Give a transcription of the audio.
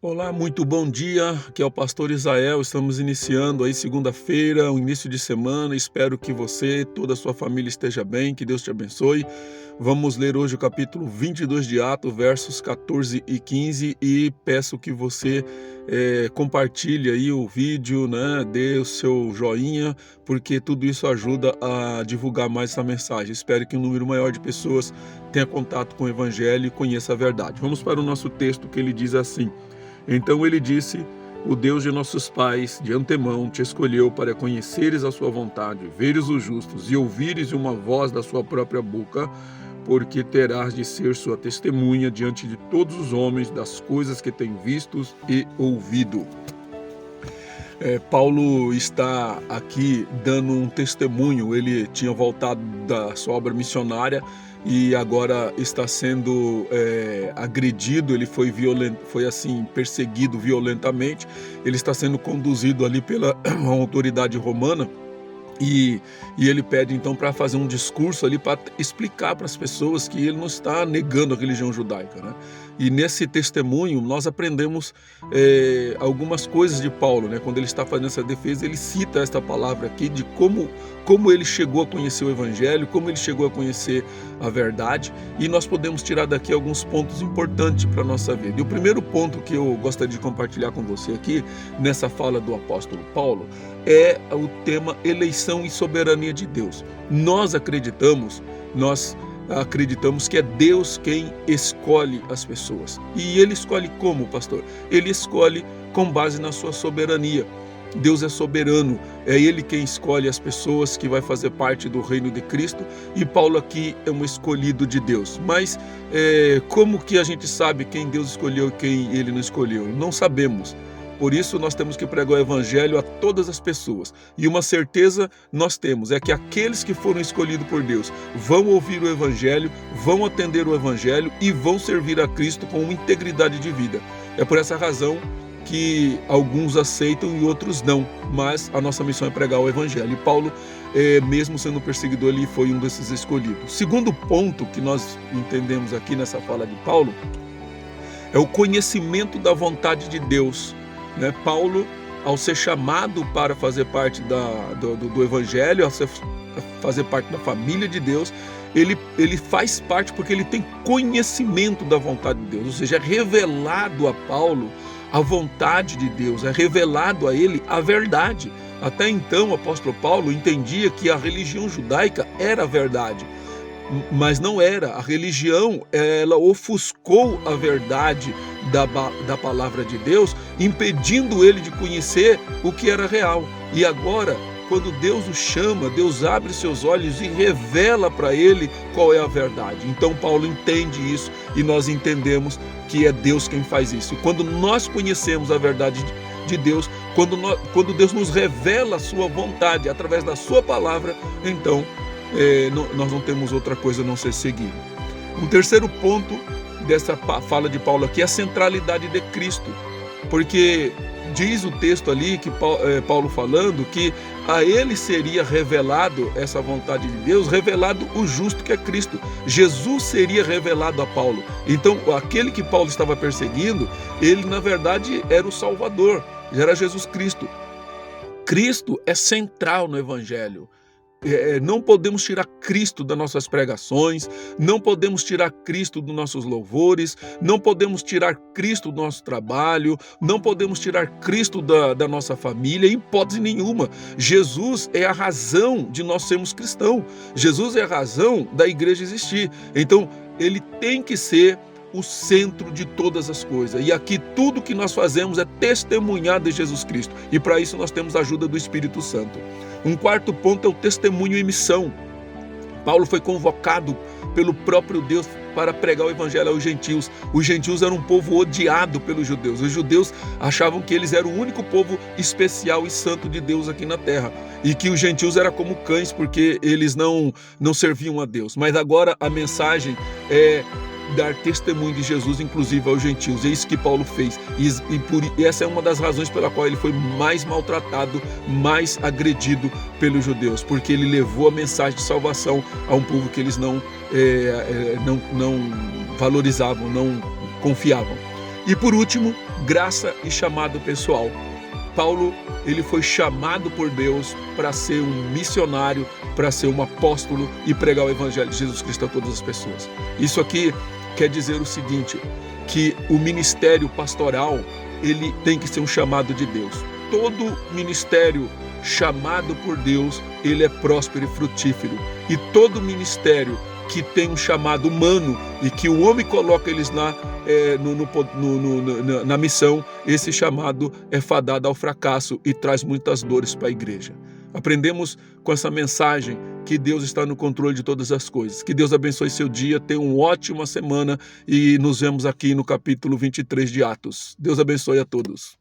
Olá, muito bom dia. Aqui é o pastor Israel. Estamos iniciando aí segunda-feira, o início de semana. Espero que você, toda a sua família esteja bem, que Deus te abençoe. Vamos ler hoje o capítulo 22 de Atos, versos 14 e 15 e peço que você compartilhe aí o vídeo, né? Dê o seu joinha, porque tudo isso ajuda a divulgar mais essa mensagem. Espero que um número maior de pessoas tenha contato com o Evangelho e conheça a verdade. Vamos para o nosso texto, que ele diz assim: Então ele disse: O Deus de nossos pais, de antemão, te escolheu para conheceres a sua vontade, veres os justos e ouvires uma voz da sua própria boca, porque terás de ser sua testemunha diante de todos os homens das coisas que tem vistos e ouvido. Paulo está aqui dando um testemunho. Ele tinha voltado da sua obra missionária e agora está sendo agredido. Ele foi assim perseguido violentamente. Ele está sendo conduzido ali pela autoridade romana. E ele pede então para fazer um discurso ali para explicar para as pessoas que ele não está negando a religião judaica, né? E nesse testemunho nós aprendemos algumas coisas de Paulo, né? Quando ele está fazendo essa defesa, ele cita esta palavra aqui de como ele chegou a conhecer o Evangelho, como ele chegou a conhecer a verdade, e nós podemos tirar daqui alguns pontos importantes para a nossa vida. E o primeiro ponto que eu gostaria de compartilhar com você aqui, nessa fala do apóstolo Paulo, é o tema eleição e soberania de Deus. Nós acreditamos que é Deus quem escolhe as pessoas. E ele escolhe como, pastor? Ele escolhe com base na sua soberania. Deus é soberano, é Ele quem escolhe as pessoas que vai fazer parte do reino de Cristo, e Paulo aqui é um escolhido de Deus. Mas como que a gente sabe quem Deus escolheu e quem Ele não escolheu? Não sabemos. Por isso nós temos que pregar o Evangelho a todas as pessoas. E uma certeza nós temos, é que aqueles que foram escolhidos por Deus vão ouvir o Evangelho, vão atender o Evangelho e vão servir a Cristo com uma integridade de vida. É por essa razão que alguns aceitam e outros não, mas a nossa missão é pregar o Evangelho. E Paulo, mesmo sendo perseguidor, ele foi um desses escolhidos. Segundo ponto que nós entendemos aqui nessa fala de Paulo é o conhecimento da vontade de Deus. Paulo, ao ser chamado para fazer parte do Evangelho, ao fazer parte da família de Deus, ele faz parte porque ele tem conhecimento da vontade de Deus, ou seja, é revelado a Paulo a vontade de Deus, é revelado a ele a verdade. Até então o apóstolo Paulo entendia que a religião judaica era a verdade, mas não era. A religião, ela ofuscou a verdade da palavra de Deus, impedindo ele de conhecer o que era real. E agora, quando Deus o chama, Deus abre seus olhos e revela para ele qual é a verdade. Então Paulo entende isso e nós entendemos que é Deus quem faz isso. E quando nós conhecemos a verdade de Deus, quando Deus nos revela a sua vontade através da sua palavra, então nós não temos outra coisa a não ser seguir. Um terceiro ponto dessa fala de Paulo aqui é a centralidade de Cristo, porque diz o texto ali, que Paulo falando, que a ele seria revelado essa vontade de Deus, revelado o justo que é Cristo. Jesus seria revelado a Paulo. Então aquele que Paulo estava perseguindo, ele na verdade era o Salvador, era Jesus Cristo. Cristo é central no Evangelho. Não podemos tirar Cristo das nossas pregações, não podemos tirar Cristo dos nossos louvores, não podemos tirar Cristo do nosso trabalho, não podemos tirar Cristo da nossa família, em hipótese nenhuma. Jesus é a razão de nós sermos cristãos, Jesus é a razão da igreja existir. Então ele tem que ser o centro de todas as coisas. E aqui tudo que nós fazemos é testemunhar de Jesus Cristo. E para isso nós temos a ajuda do Espírito Santo. Um quarto ponto é o testemunho e missão. Paulo foi convocado pelo próprio Deus para pregar o Evangelho aos gentios. Os gentios eram um povo odiado pelos judeus. Os judeus achavam que eles eram o único povo especial e santo de Deus aqui na terra. E que os gentios eram como cães, porque eles não serviam a Deus. Mas agora a mensagem é dar testemunho de Jesus, inclusive aos gentios. É isso que Paulo fez. E essa é uma das razões pela qual ele foi mais maltratado, mais agredido pelos judeus, porque ele levou a mensagem de salvação a um povo que eles não valorizavam, não confiavam. E por último, graça e chamado pessoal. Paulo, ele foi chamado por Deus para ser um missionário, para ser um apóstolo e pregar o evangelho de Jesus Cristo a todas as pessoas. Isso aqui quer dizer o seguinte, que o ministério pastoral, ele tem que ser um chamado de Deus. Todo ministério chamado por Deus, ele é próspero e frutífero. E todo ministério que tem um chamado humano e que o homem coloca eles na missão, esse chamado é fadado ao fracasso e traz muitas dores para a igreja. Aprendemos com essa mensagem que Deus está no controle de todas as coisas. Que Deus abençoe seu dia, tenha uma ótima semana e nos vemos aqui no capítulo 23 de Atos. Deus abençoe a todos.